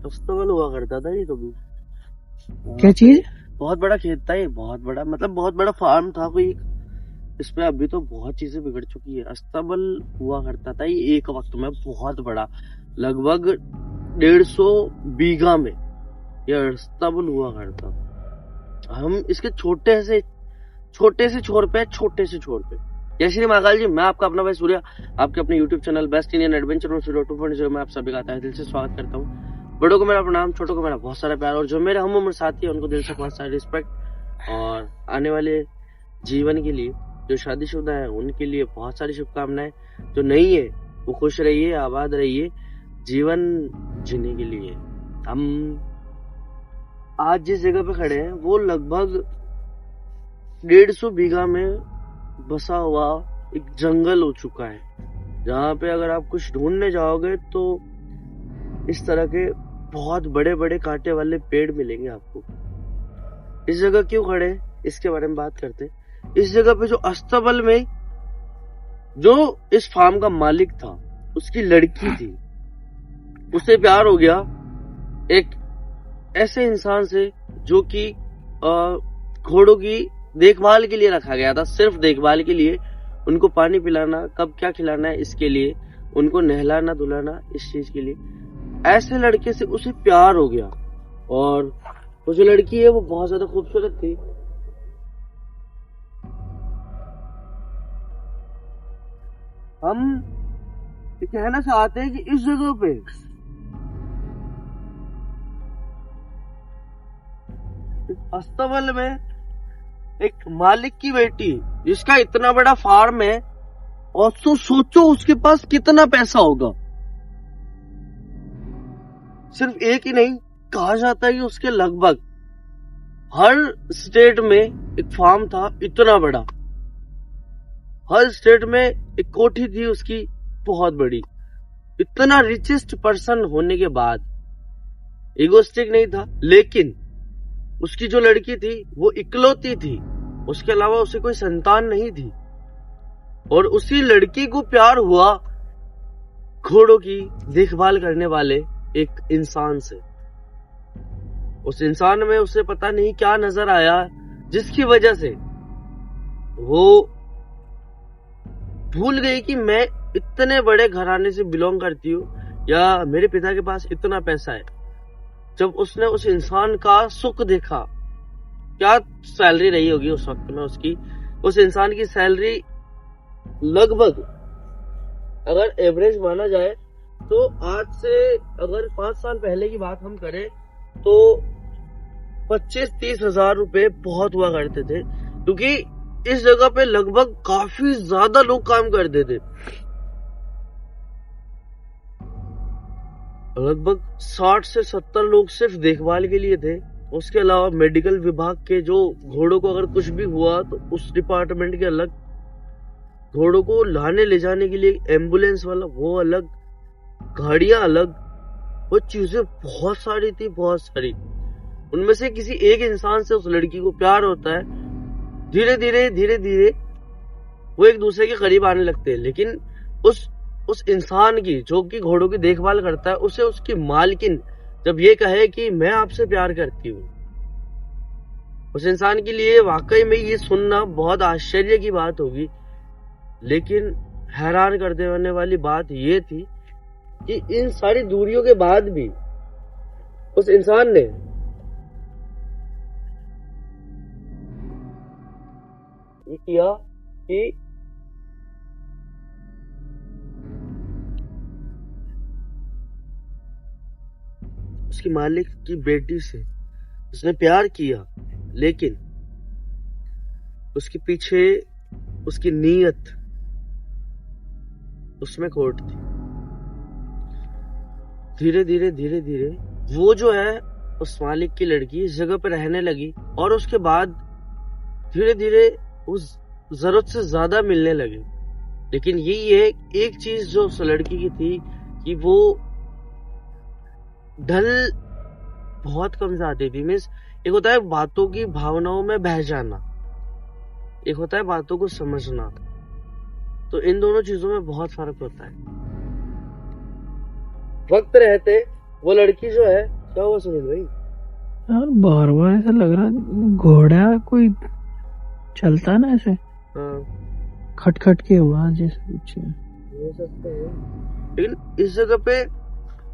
अस्तबल हुआ करता था ये कभी। क्या चीज? बहुत बड़ा खेत था ये, बहुत बड़ा, मतलब बहुत बड़ा फार्म था कोई। इसमें अभी तो बहुत चीजें बिगड़ चुकी है। अस्तबल हुआ करता था ये एक वक्त में बहुत बड़ा, लगभग 150 बीघा में ये अस्तबल हुआ करता था। हम इसके छोटे से छोर पे। जय श्री महाकाल जी, मैं आपका अपना भाई सूर्या, आपके अपने YouTube channel best Indian adventure और 2.0 में आप सभी का तहे दिल से स्वागत करता हूँ। बड़ों को मेरा प्रणाम, छोटों को मेरा बहुत सारा प्यार, और जो मेरे हम उम्र साथी है उनको दिल से बहुत सारा रिस्पेक्ट। और आने वाले जीवन के लिए जो शादीशुदा है उनके लिए बहुत सारी शुभकामनाएं। जो नहीं है वो खुश रहिए, आबाद रहिए, जीवन जीने के लिए। हम आज जिस जगह पे खड़े हैं वो लगभग 150 बीघा में बसा हुआ एक जंगल हो चुका है, जहाँ पे अगर आप कुछ ढूंढने जाओगे तो इस तरह के बहुत बड़े बड़े कांटे वाले पेड़ मिलेंगे आपको। इस जगह क्यों खड़े हैं इसके बारे में बात करते हैं। इस जगह पे जो अस्तबल में जो इस फार्म का मालिक था, उसकी लड़की थी, उसे प्यार हो गया एक ऐसे इंसान से जो कि घोड़ों की देखभाल के लिए रखा गया था, सिर्फ देखभाल के लिए। उनको पानी पिलाना, कब क्या खिलाना है इसके लिए, उनको नहलाना धुलाना, इस चीज के लिए। ऐसे लड़के से उसे प्यार हो गया, और वो जो लड़की है वो बहुत ज्यादा खूबसूरत थी। हम ये कहना चाहते हैं कि इस जगह पे अस्तबल में एक मालिक की बेटी जिसका इतना बड़ा फार्म है, और तो सोचो उसके पास कितना पैसा होगा। सिर्फ एक ही नहीं, कहा जाता है कि उसके लगभग हर स्टेट में एक फार्म था इतना बड़ा। हर स्टेट में एक कोठी थी उसकी बहुत बड़ी। इतना रिचेस्ट पर्सन होने के बाद इगोस्टिक नहीं था, लेकिन उसकी जो लड़की थी वो इकलौती थी, उसके अलावा उसे कोई संतान नहीं थी। और उसी लड़की को प्यार हुआ घोड़ों की देखभाल करने वाले एक इंसान से। उस इंसान में उसे पता नहीं क्या नजर आया, जिसकी वजह से वो भूल गई कि मैं इतने बड़े घराने से बिलोंग करती हूँ, या मेरे पिता के पास इतना पैसा है। जब उसने उस इंसान का सुख देखा, क्या सैलरी रही होगी उस वक्त में उसकी, उस इंसान की सैलरी लगभग, अगर एवरेज माना जाए तो आज से अगर 5 साल पहले की बात हम करें तो 25-30 हजार रुपए बहुत हुआ करते थे, क्योंकि इस जगह पे लगभग काफी ज्यादा लोग काम करते थे। लगभग 60 से 70 लोग सिर्फ देखभाल के लिए थे। उसके अलावा मेडिकल विभाग के, जो घोड़ों को अगर कुछ भी हुआ तो उस डिपार्टमेंट के अलग, घोड़ों को लाने ले जाने के लिए एम्बुलेंस वाला वो अलग, गाड़ियां अलग, वो चीजें बहुत सारी थी, बहुत सारी। उनमें से किसी एक इंसान से उस लड़की को प्यार होता है। धीरे धीरे वो एक दूसरे के करीब आने लगते हैं, लेकिन उस इंसान की जो कि घोड़ों की देखभाल करता है, उसे उसकी मालकिन जब ये कहे कि मैं आपसे प्यार करती हूँ, उस इंसान के लिए वाकई में ये सुनना बहुत आश्चर्य की बात होगी। लेकिन हैरान कर देने वाली बात ये थी कि इन सारी दूरियों के बाद भी उस इंसान ने ये किया कि उसकी मालिक की बेटी से उसने प्यार किया, लेकिन उसके पीछे उसकी नीयत उसमें खोट थी। धीरे धीरे वो जो है उस मालिक की लड़की इस जगह पे रहने लगी, और उसके बाद धीरे धीरे उस जरूरत से ज्यादा मिलने लगे। लेकिन यही है एक चीज जो उस लड़की की थी कि वो ढल बहुत कम जाती थी। मीन्स एक होता है बातों की भावनाओं में बह जाना, एक होता है बातों को समझना। तो इन दोनों चीजों में बहुत फर्क होता है। वक्त रहते वो लड़की जो है, क्या हुआ सुनील भाई? यार बार बार ऐसा लग रहा है घोड़ा कोई चलता ना ऐसे हाँ, खटखट के हुआ जैसे कुछ। हो सकता है, लेकिन इस जगह पे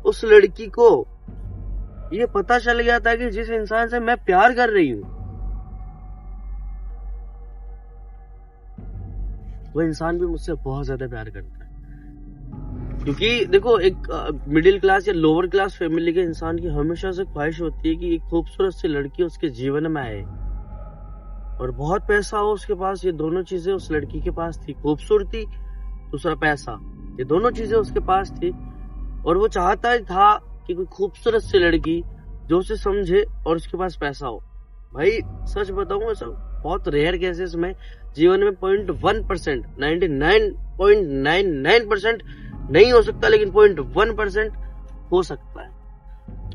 उस लड़की को ये पता चल गया था कि जिस इंसान से मैं प्यार कर रही हूँ, वो इंसान भी मुझसे बहुत ज्यादा प्यार करता है। क्योंकि देखो, एक मिडिल क्लास या लोअर क्लास फैमिली के इंसान की हमेशा से ख्वाहिश होती है कि एक खूबसूरत सी लड़की उसके जीवन में आए और बहुत पैसा हो उसके पास। ये दोनों चीजें उस लड़की के पास थी, खूबसूरती, दूसरा पैसा, ये दोनों चीजें उसके पास थी। और वो चाहता था कि कोई खूबसूरत सी लड़की जो उसे समझे और उसके पास पैसा हो। भाई सच बताऊं, ऐसा बहुत रेयर केसेस में जीवन में 0.1%, 99.99% नहीं हो सकता, लेकिन 0.1% हो सकता है।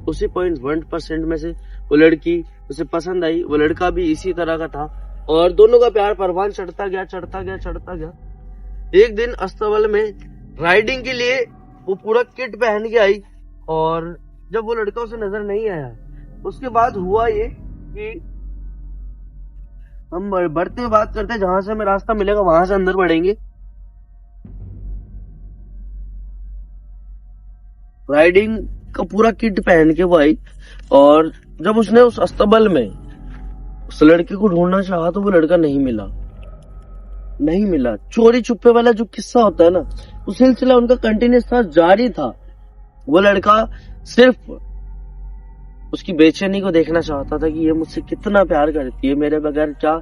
उसी 0.1% में से वो लड़की उसे पसंद आई, वो लड़का भी इसी तरह का था, और दोनों का प्यार परवान चढ़ता गया, चढ़ता गया, चढ़ता गया। एक दिन अस्तबल में राइडिंग के लिए वो पूरा किट पहन के आई, और जब वो लड़का उसे नजर नहीं आया, उसके बाद हुआ ये कि हम बढ़ते हुए बात करते हैं, जहां से हमें रास्ता मिलेगा वहां से अंदर बढ़ेंगे। राइडिंग का पूरा किट पहन के वो आई, और जब उसने उस अस्तबल में उस लड़के को ढूंढना चाहा तो वो लड़का नहीं मिला, नहीं मिला। चोरी छुपे वाला जो किस्सा होता है ना, वो सिलसिला उनका कंटिन्यूस था, जारी था। वो लड़का सिर्फ उसकी बेचैनी को देखना चाहता था कि ये मुझसे कितना प्यार करती है, मेरे बगैर क्या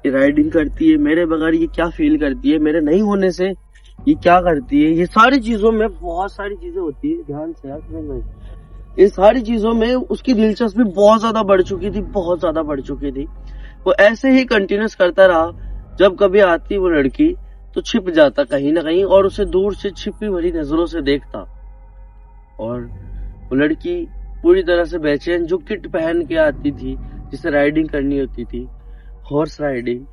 ये राइडिंग करती है, मेरे बगैर ये क्या फील करती है, मेरे नहीं होने से ये क्या करती है। ये सारी चीजों में बहुत सारी चीजें होती है, ध्यान से यार सुन भाई, इन सारी चीजों में उसकी दिलचस्पी बहुत ज्यादा बढ़ चुकी थी, बहुत ज्यादा बढ़ चुकी थी। वो ऐसे ही कंटिन्यूस करता रहा। जब कभी आती वो लड़की तो छिप जाता कहीं ना कहीं, और उसे दूर से छिपी भरी नजरों से देखता, और वो लड़की पूरी तरह से बेचैन, जो किट पहन के आती थी, जिसे राइडिंग करनी होती थी, हॉर्स राइडिंग,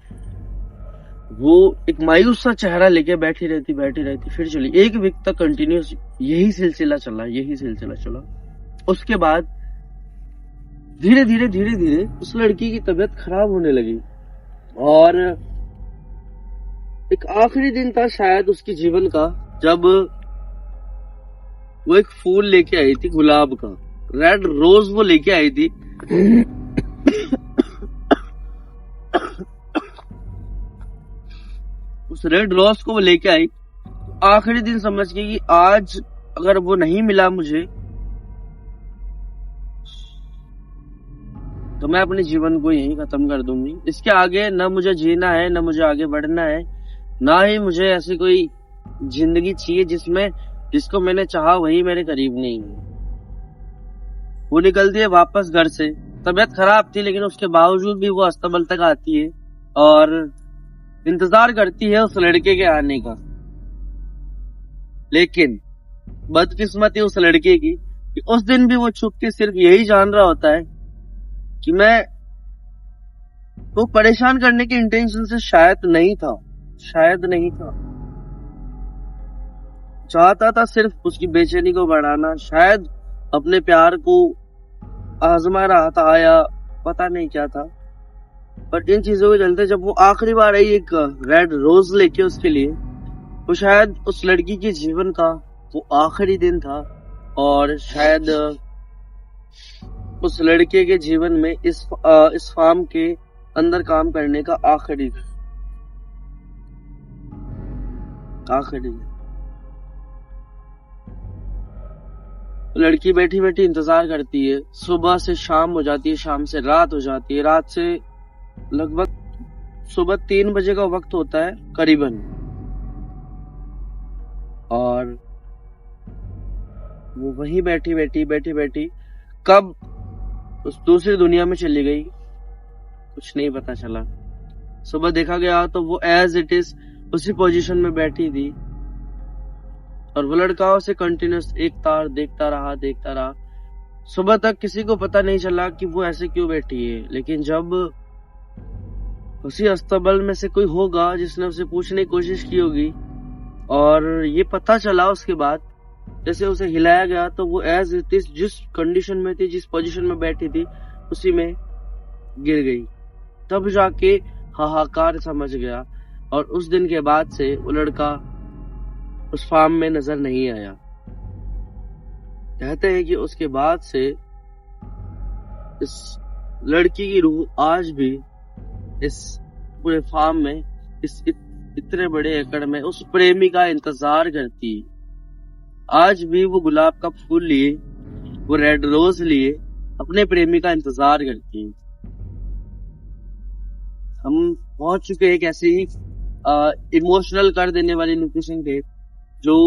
वो एक मायूस सा चेहरा लेके बैठी रहती। फिर चली एक वीक तक कंटिन्यूस यही सिलसिला चला। उसके बाद धीरे धीरे उस लड़की की तबीयत खराब होने लगी, और एक आखिरी दिन था शायद उसके जीवन का, जब वो एक फूल लेके आई थी, गुलाब का रेड रोज वो लेके आई थी। उस रेड रोज को वो लेके आई, आखिरी दिन समझ के कि आज अगर वो नहीं मिला मुझे तो मैं अपने जीवन को यहीं खत्म कर दूंगी। इसके आगे न मुझे जीना है, न मुझे आगे बढ़ना है, ना ही मुझे ऐसी कोई जिंदगी चाहिए जिसको मैंने चाहा वही मेरे करीब नहीं है। वो निकलती है वापस घर से, तबीयत खराब थी लेकिन उसके बावजूद भी वो अस्तबल तक आती है और इंतजार करती है उस लड़के के आने का। लेकिन बदकिस्मती उस लड़के की कि उस दिन भी वो छुप के सिर्फ यही जान रहा होता है कि मैं वो परेशान करने के इंटेंशन से शायद नहीं था, चाहता था सिर्फ उसकी बेचैनी को बढ़ाना, शायद अपने प्यार को आजमा रहा था या पता नहीं क्या था। पर इन चीजों के चलते जब वो आखिरी बार आई एक रेड रोज लेके उसके लिए, वो शायद उस लड़की के जीवन का वो आखिरी दिन था, और शायद उस लड़के के जीवन में इस फार्म के अंदर काम करने का आखिरी लड़की बैठी बैठी इंतजार करती है। सुबह से शाम हो जाती है, शाम से रात हो जाती है, रात से लगभग सुबह 3 बजे का वक्त होता है करीबन, और वो वहीं बैठी कब उस दूसरी दुनिया में चली गई कुछ नहीं पता चला। सुबह देखा गया तो वो एज इट इज उसी पोजीशन में बैठी थी, और वो लड़का उसे कंटिन्यूस एक तार देखता रहा। सुबह तक किसी को पता नहीं चला कि वो ऐसे क्यों बैठी है, लेकिन जब उसी अस्तबल में से कोई होगा जिसने उसे पूछने की कोशिश की होगी, और ये पता चला उसके बाद जैसे उसे हिलाया गया तो वो एज इट इज जिस कंडीशन में थी, जिस पोजीशन में बैठी थी, उसी में गिर गई। तब जाके हाहाकार समझ गया, और उस दिन के बाद से वो लड़का उस फार्म में नजर नहीं आया। कहते हैं कि उसके बाद से इस लड़की की रूह आज भी इस पूरे फार्म में, इस इतने बड़े एकड़ में उस प्रेमी का इंतजार करती है। आज भी वो गुलाब का फूल लिए, वो रेड रोज लिए अपने प्रेमी का इंतजार करती है। हम पहुंच चुके हैं एक ऐसी इमोशनल कर देने वाली लोकेशन पे, जो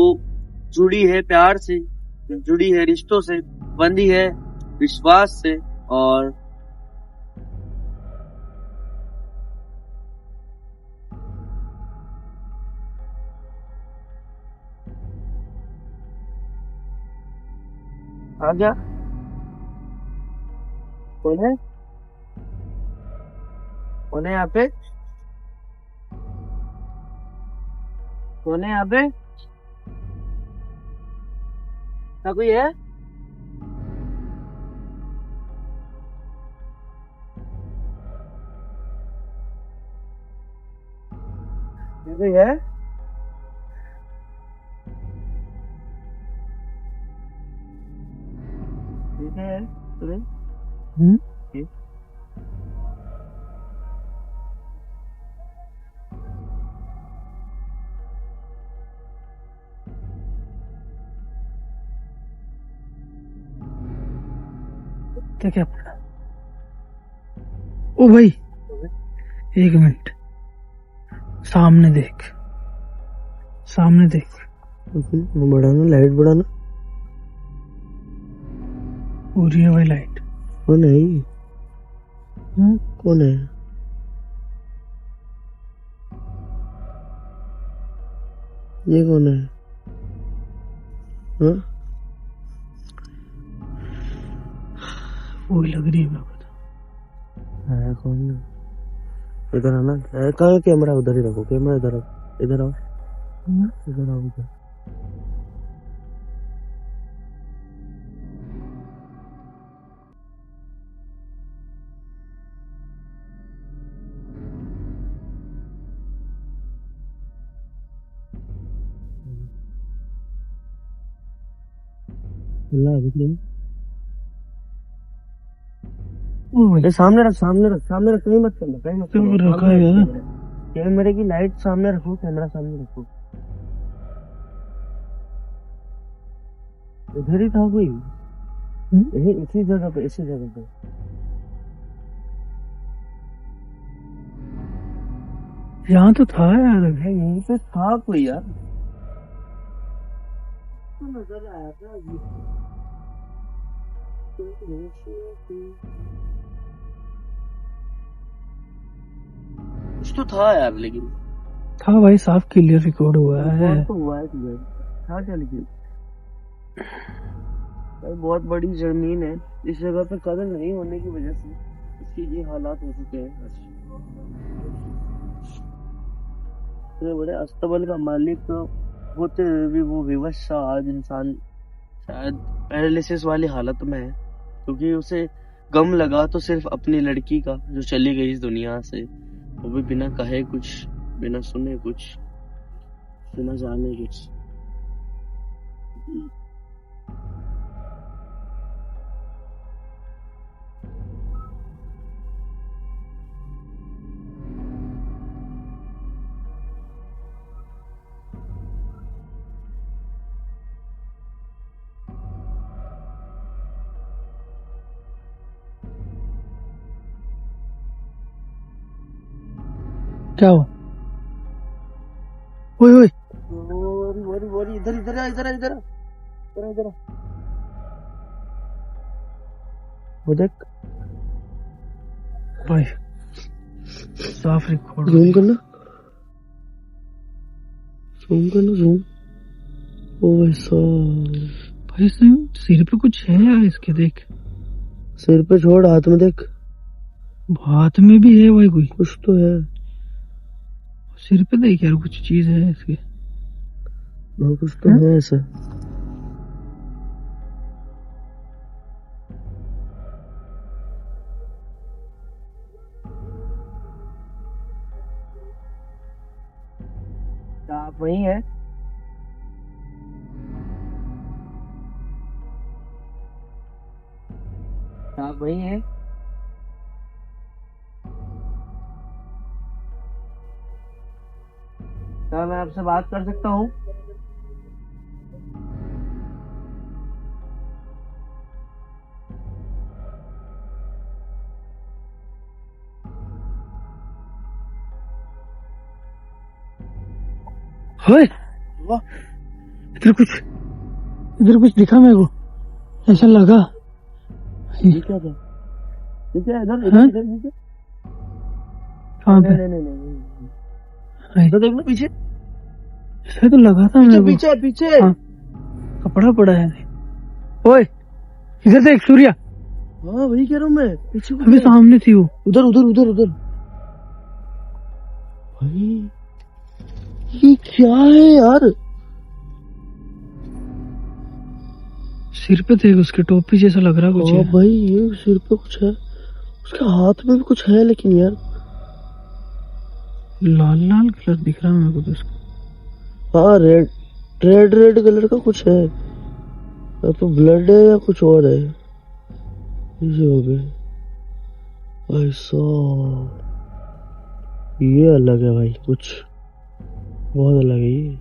जुड़ी है प्यार से, जुड़ी है रिश्तों से, बंधी है विश्वास से, और आ गया। कौन है? कौन है यहाँ पे? कौन है यहाँ पे? क्या कोई है? कोई है? ठीक है तुम्हें? क्या पड़ा? ओ भाई, एक मिनट, सामने देख, सामने देख। बढ़ाना, लाइट बढ़ाना। पूरी है भाई लाइट। कौन है? कौन है? ये कौन है? हाँ? वही लग रही है मेरे को। है कौन? इधर आना। कहाँ कैमरा? उधर ही रखो कैमरा, इधर आओ, इधर आओ, इधर आओ, इधर। सामने रख, सामने रख, सामने रख, कहीं मत करना, कहीं मत करना। रखा है यार, कैमरे की लाइट सामने रखो, कैमरा सामने रखो। इधर ही था कोई, इसी जगह पे, इसी जगह पे। यहाँ तो था यार, यहीं पे था कोई यार, तो नजर आया था अभी। कुछ तो था यार, लेकिन था भाई, साफ क्लियर रिकॉर्ड हुआ है। तो हुआ है तुझे था क्या? लेकिन भाई बहुत बड़ी जमीन है, इस जगह पे कदर नहीं होने की वजह से इसके ये हालात हो चुके हैं। इतने बड़े अस्तबल का मालिक तो होते हुए भी वो विवश सा आज इंसान शायद पैरालिसिस वाली हालत में है, क्योंकि उसे गम लगा तो सिर्फ अपनी लड़की का, जो चली गई इस दुनिया से, वो भी बिना कहे कुछ, बिना सुने कुछ, बिना जाने कुछ। क्या हुआ? ओए ओए, इधर इधर इधर इधर इधर इधर वो देख भाई साफ रिकॉर्ड। जूम करना, जूम करना, जूम। ओ भाई साहब, भाई सिर पे कुछ है यार इसके, देख सिर पे छोड़, हाथ में देख, हाथ में भी है भाई, कोई कुछ तो है सिर पे, देख यार कुछ चीज है इसके। कुछ तो है ऐसा। आप वही हैं? आप वही हैं? क्या मैं आपसे बात कर सकता हूँ? होए, वाह, इधर कुछ दिखा मेरे को, ऐसा लगा। ये क्या था? ये क्या है? इधर हाँ? इधर इधर नीचे। कहाँ नहीं पे? नहीं नहीं नहीं, हाय, इधर देखना पीछे। ऐसा तो लगा था पीछे मेरे को। पीछे पीछे। हाँ, कपड़ा पड़ा है। ओए, इधर देख सूर्या, हाँ वही कह रहा हूँ मैं, पीछे कुछ अभी है। सामने थी वो। उधर उधर उधर उधर। भाई ये क्या है यार? सिर पे देख, उसके टोपी जैसा लग रहा कुछ हाँ है। भाई ये सिर पे कुछ है, उसके हाथ में भी कुछ है, लेकिन यार लाल लाल कलर दिख रहा है मेरे को तो उसका। हाँ रेड रेड रेड कलर का कुछ है, या तो ब्लड है या कुछ और है। ये हो गए भाई साहब, ये अलग है भाई, कुछ बहुत अलग है ये।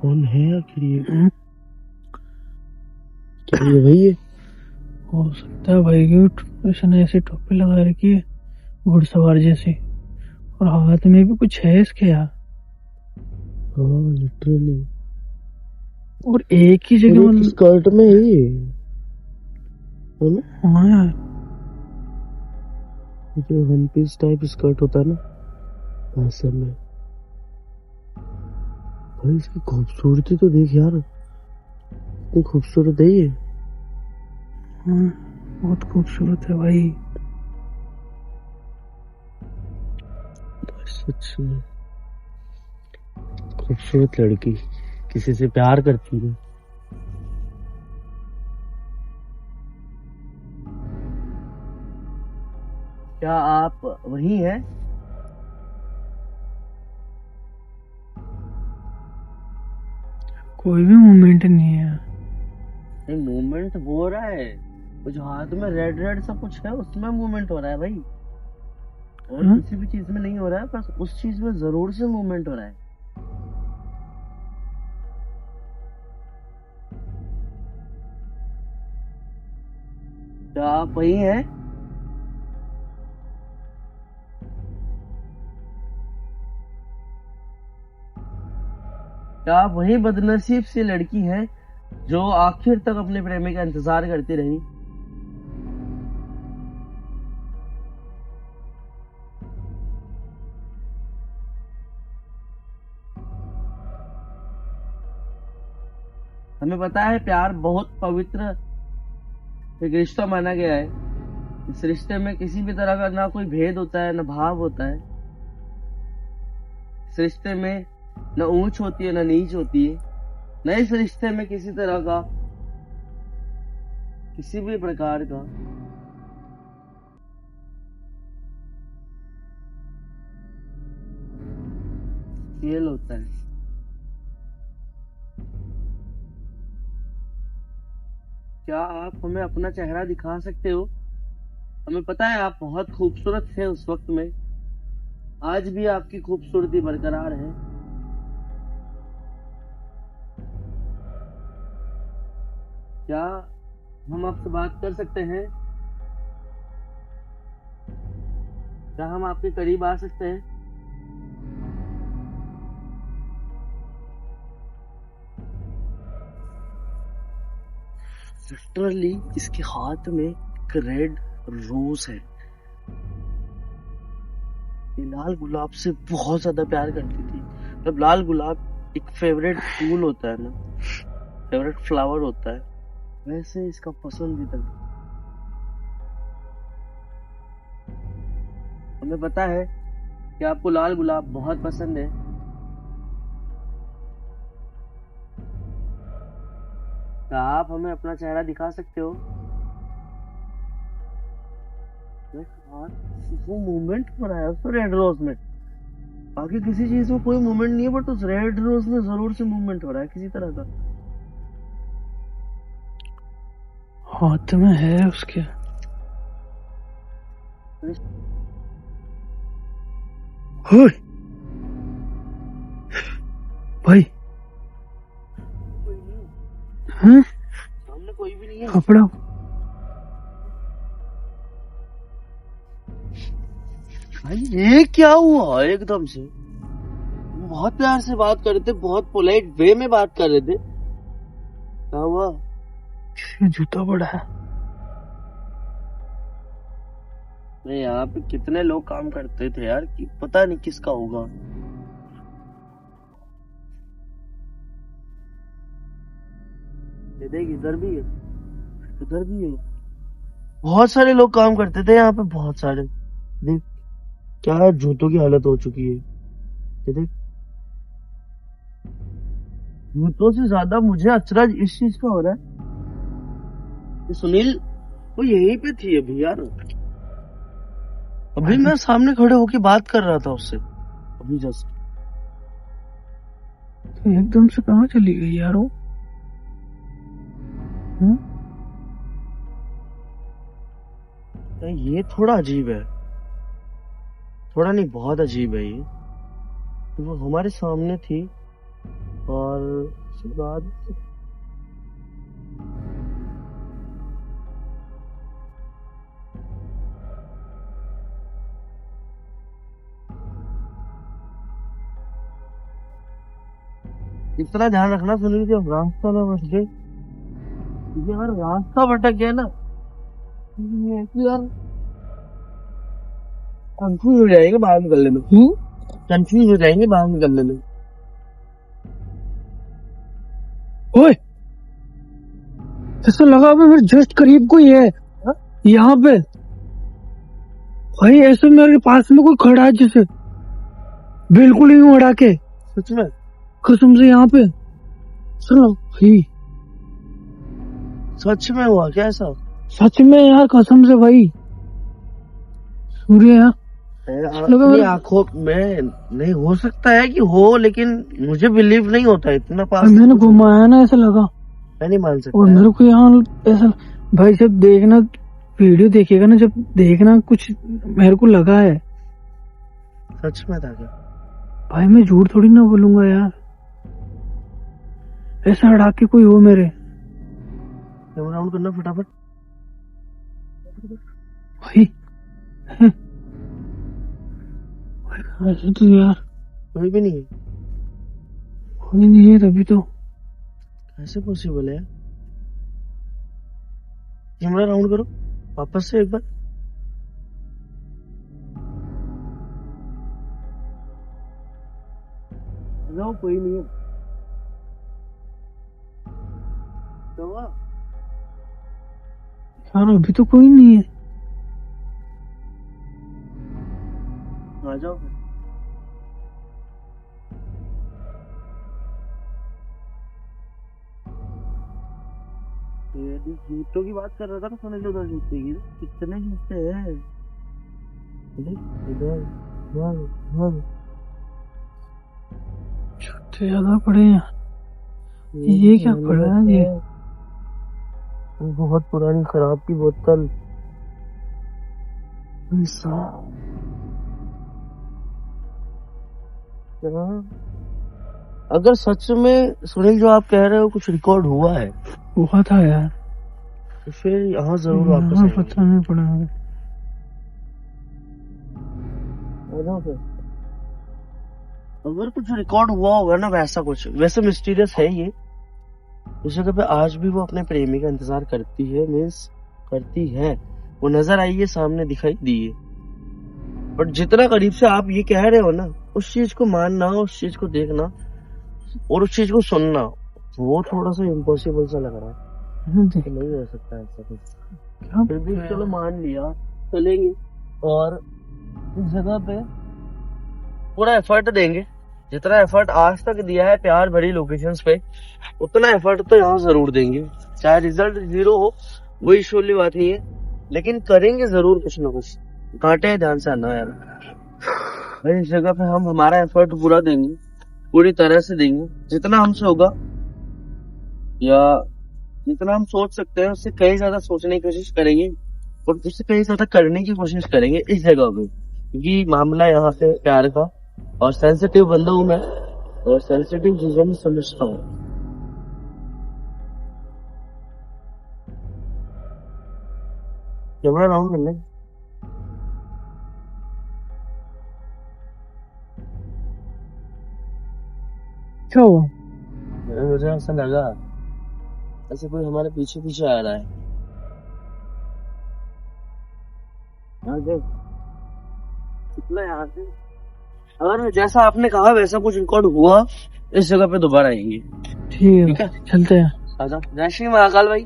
कौन है आखिर ये? क्या ये भाई है? हो सकता है भाई कि उसने ऐसी टोपी लगा रखी है घुड़सवार जैसी, और हाथ में भी कुछ है इसके यार। हाँ लिटरली, और एक ही और जगह एक मतलब। स्कर्ट में है ये, है ना? हाँ यार, जो वन पीस टाइप स्कर्ट होता है ना, वैसे में। भाई इसकी खूबसूरती तो देख यार, इतनी खूबसूरत है ये। हाँ, बहुत खूबसूरत है भाई। सच में खूबसूरत लड़की किसी से प्यार करती है। क्या आप वही हैं? कोई भी मूवमेंट नहीं है। नहीं मूवमेंट हो रहा है, वो जो हाथ में रेड रेड सा कुछ है उसमें मूवमेंट हो रहा है भाई, और हाँ? किसी भी चीज में नहीं हो रहा है, बस उस चीज में जरूर से मूवमेंट हो रहा है। क्या आप वही हैं? क्या आप वही बदनसीब सी लड़की हैं जो आखिर तक अपने प्रेमी का इंतजार करती रही? हमें पता है प्यार बहुत पवित्र एक रिश्ता माना गया है। इस रिश्ते में किसी भी तरह का ना कोई भेद होता है, ना भाव होता है। इस रिश्ते में न ऊंच होती है, न नीच होती है। न इस रिश्ते में किसी तरह का, किसी भी प्रकार का खेल होता है। क्या आप हमें अपना चेहरा दिखा सकते हो? हमें पता है आप बहुत खूबसूरत थे उस वक्त में, आज भी आपकी खूबसूरती बरकरार है। क्या हम आपसे बात कर सकते हैं? क्या हम आपके करीब आ सकते हैं? लिटरली इसके हाथ में एक रेड रोज है। ये लाल गुलाब से बहुत ज्यादा प्यार करती थी। मतलब लाल गुलाब एक फेवरेट फूल होता है ना, फेवरेट फ्लावर होता है, वैसे इसका पसंदीदा। हमें पता है कि आपको लाल गुलाब बहुत पसंद है। क्या आप हमें अपना चेहरा दिखा सकते हो? हाँ, वो मूवमेंट हो रहा है उस रेड रोज में। बाकी किसी चीज में कोई मूवमेंट नहीं है, बट उस रेड रोज में जरूर से मूवमेंट हो रहा है किसी तरह का। हाथ में है उसके। होय! भाई हैं? सामने कोई भी नहीं है। कपड़ा भाई ये क्या हुआ एकदम से? बहुत प्यार से बात कर रहे थे, बहुत पोलाइट वे में बात कर रहे थे, क्या हुआ? जूता पड़ा है। नहीं, यहाँ पे कितने लोग काम करते थे यार, कि पता नहीं किसका होगा। ये देख, इधर भी है, इधर भी है। बहुत सारे लोग काम करते थे यहाँ पे, बहुत सारे। देख क्या जूतों की हालत हो चुकी है। ये देख, जूतों से ज्यादा मुझे अचरज इस चीज का हो रहा है। ये सुनील वो यहीं पे थी अभी यार, अभी मैं सामने खड़े होके बात कर रहा था उससे अभी जस्ट। तो एकदम से कहाँ चली गई यार वो? ये थोड़ा अजीब है, थोड़ा नहीं बहुत अजीब है ये। वो हमारे सामने थी और उसके बाद इतना ध्यान रखना सुनील कि रास्ता ना भटके, क्योंकि अगर रास्ता भटक गया ना तो यार कंफ्यूज हो जाएंगे बाहर निकलने में। कंफ्यूज हो जाएंगे बाहर निकलने में। ओए! ऐसा लगा अभी मेरे जस्ट करीब कोई है यहाँ पे। भाई ऐसे मेरे पास में कोई खड़ा है जैसे, बिल्कुल ही उड़ा के। सच में कसम से यहाँ पे चलो भाई। सच में हुआ क्या ऐसा? सच में यार, कसम से भाई। सूर्य यार अपनी आंखों में नहीं हो सकता है कि हो, लेकिन मुझे बिलीव नहीं होता इतना पास। मैंने घुमाया ना, ऐसा लगा। मैं नहीं मान सकता। और मेरे को यहाँ ऐसा, भाई जब देखना वीडियो देखेगा ना, जब देखना कुछ मेरे को लगा है। सच में था क्या? भाई मैं झूठ थोड़ी ना बोलूंगा यार, ऐसा अड़ा के कोई हो मेरे। कैमरा ऑन करना फटाफट भाई। ऐसे तो यार कोई भी नहीं है। कोई नहीं है तभी तो। कैसे पॉसिबल है? कैमरा राउंड करो वापस से एक बार। जाओ, कोई नहीं है। यार अभी तो कोई नहीं है। आ जाओ। जूतों की बात कर रहा था ना सुनील, उधर जूते की कितने जूते हैं इधर। जूते ज्यादा पड़े हैं। ये क्या पड़ा है? ये बहुत पुरानी शराब की बोतल। अगर सच में सुनील जो आप कह रहे हो कुछ रिकॉर्ड हुआ है, हुआ था यार, तो फिर यहाँ जरूर वापस यहाँ आएंगे। पता नहीं पड़ा है। अगर कुछ रिकॉर्ड हुआ होगा ना वैसा कुछ, वैसे मिस्टीरियस है ये। उस जगह पे आज भी वो अपने प्रेमी का इंतजार करती है, मीन्स करती है। वो नजर आई है, सामने दिखाई दी है, बट जितना करीब से आप ये कह रहे हो ना, उस चीज को मानना, उस चीज को देखना और उस चीज को सुनना, वो थोड़ा सा इम्पॉसिबल सा लग रहा है। नहीं हो सकता ऐसा कुछ। फिर भी चलो मान लिया, चलेंगे और इस जगह पे पूरा एफर्ट देंगे। जितना एफर्ट आज तक दिया है प्यार भरी लोकेशंस पे, उतना एफर्ट तो यहाँ जरूर देंगे। चाहे रिजल्ट 0 हो, वो इशू वाली बात नहीं है, लेकिन करेंगे जरूर कुछ ना कुछ। कांटे ध्यान से आना यार। भाई इस जगह पे हम हमारा एफर्ट पूरा देंगे, पूरी तरह से देंगे, जितना हमसे होगा या जितना हम सोच सकते हैं उससे कहीं ज्यादा सोचने की कोशिश करेंगे और उससे कहीं ज्यादा करने की कोशिश करेंगे इस जगह पे, क्योंकि मामला यहाँ पे प्यार का और सेंसिटिव बंदा हूँ मैं और सेंसिटिव चीजों में समझता हूँ। कैमरा राउंड करने क्या हुआ? मुझे ऐसा लगा ऐसे कोई हमारे पीछे पीछे आ रहा है। यहाँ देख, कितना यहाँ से अगर जैसा आपने कहा वैसा कुछ रिकॉर्ड हुआ इस जगह पे दोबारा आएंगे। ठीक ठीक है, है चलते हैं। आजा। जय श्री महाकाल भाई।